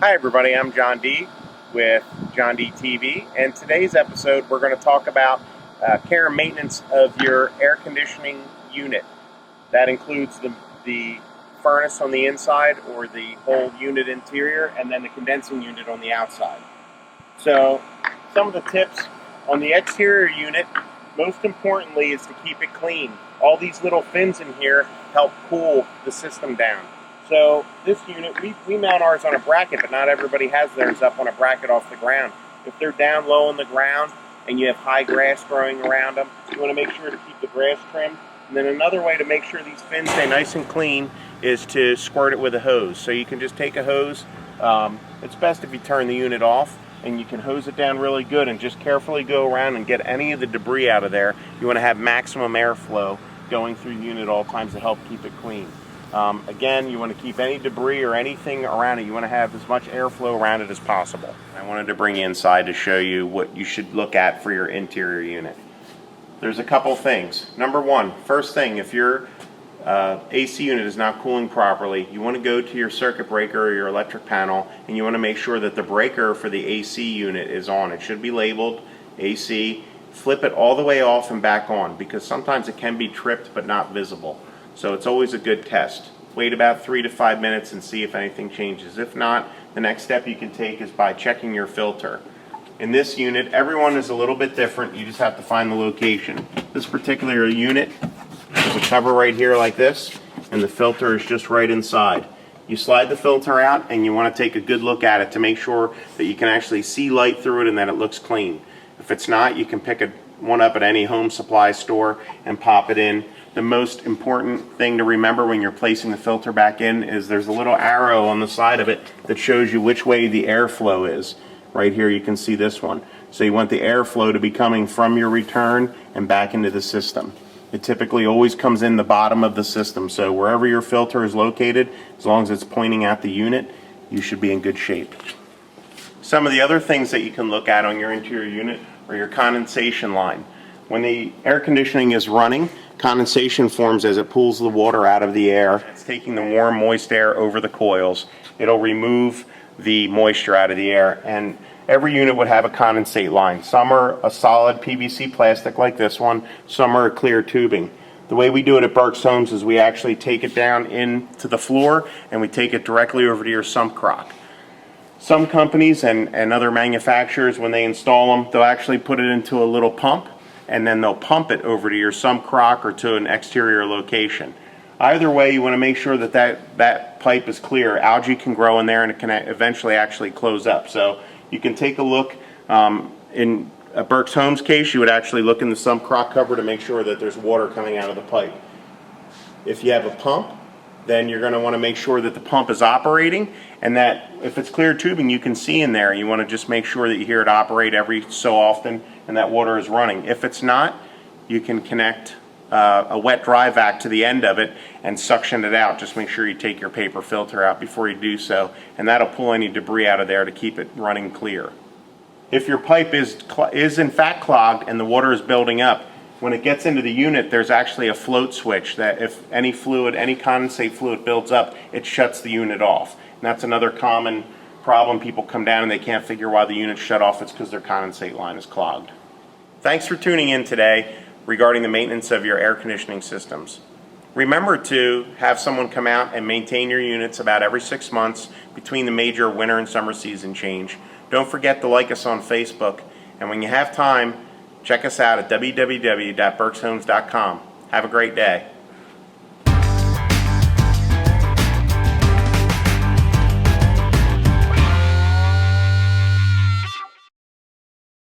Hi everybody, I'm John D with JDTV, and today's episode we're going to talk about care and maintenance of your air conditioning unit. That includes the furnace on the inside or the whole unit interior, and then the condensing unit on the outside. So some of the tips on the exterior unit, most importantly, is to keep it clean. All these little fins in here help cool the system down. So this unit, we mount ours on a bracket, but not everybody has theirs up on a bracket off the ground. If they're down low on the ground and you have high grass growing around them, you want to make sure to keep the grass trimmed. And then another way to make sure these fins stay nice and clean is to squirt it with a hose. So you can just take a hose. It's best if you turn the unit off, and you can hose it down really good and just carefully go around and get any of the debris out of there. You want to have maximum airflow going through the unit at all times to help keep it clean. Again, you want to keep any debris or anything around it. You want to have as much airflow around it as possible. I wanted to bring you inside to show you what you should look at for your interior unit. There's a couple things. Number one, first thing, if your AC unit is not cooling properly, you want to go to your circuit breaker or your electric panel, and you want to make sure that the breaker for the AC unit is on. It should be labeled AC. Flip it all the way off and back on, because sometimes it can be tripped but not visible. So it's always a good test. Wait about 3 to 5 minutes and see if anything changes. If not, the next step you can take is by checking your filter. In this unit, everyone is a little bit different. You just have to find the location. This particular unit, there's a cover right here like this, and the filter is just right inside. You slide the filter out and you want to take a good look at it to make sure that you can actually see light through it and that it looks clean. If it's not, you can pick one up at any home supply store and pop it in. The most important thing to remember when you're placing the filter back in is there's a little arrow on the side of it that shows you which way the airflow is. Right here you can see this one. So you want the airflow to be coming from your return and back into the system. It typically always comes in the bottom of the system, so wherever your filter is located, as long as it's pointing at the unit, you should be in good shape. Some of the other things that you can look at on your interior unit are your condensation line. When the air conditioning is running, condensation forms as it pulls the water out of the air. It's taking the warm, moist air over the coils. It'll remove the moisture out of the air, and every unit would have a condensate line. Some are a solid PVC plastic like this one, some are a clear tubing. The way we do it at Berks Homes is we actually take it down into the floor and we take it directly over to your sump crock. Some companies and other manufacturers, when they install them, they'll actually put it into a little pump, and then they'll pump it over to your sump crock or to an exterior location. Either way, you want to make sure that that pipe is clear. Algae can grow in there and it can eventually actually close up. So you can take a look. In a Berks Homes case, you would actually look in the sump crock cover to make sure that there's water coming out of the pipe. If you have a pump, then you're going to want to make sure that the pump is operating, and that if it's clear tubing you can see in there. You want to just make sure that you hear it operate every so often and that water is running. If it's not, you can connect a wet dry vac to the end of it and suction it out. Just make sure you take your paper filter out before you do so, and that'll pull any debris out of there to keep it running clear. If your pipe is in fact clogged and the water is building up, when it gets into the unit, there's actually a float switch that if any condensate fluid builds up, it shuts the unit off. And that's another common problem. People come down and they can't figure why the unit's shut off. It's because their condensate line is clogged. Thanks for tuning in today regarding the maintenance of your air conditioning systems. Remember to have someone come out and maintain your units about every 6 months between the major winter and summer season change. Don't forget to like us on Facebook, and when you have time, check us out at www.berkshomes.com. Have a great day.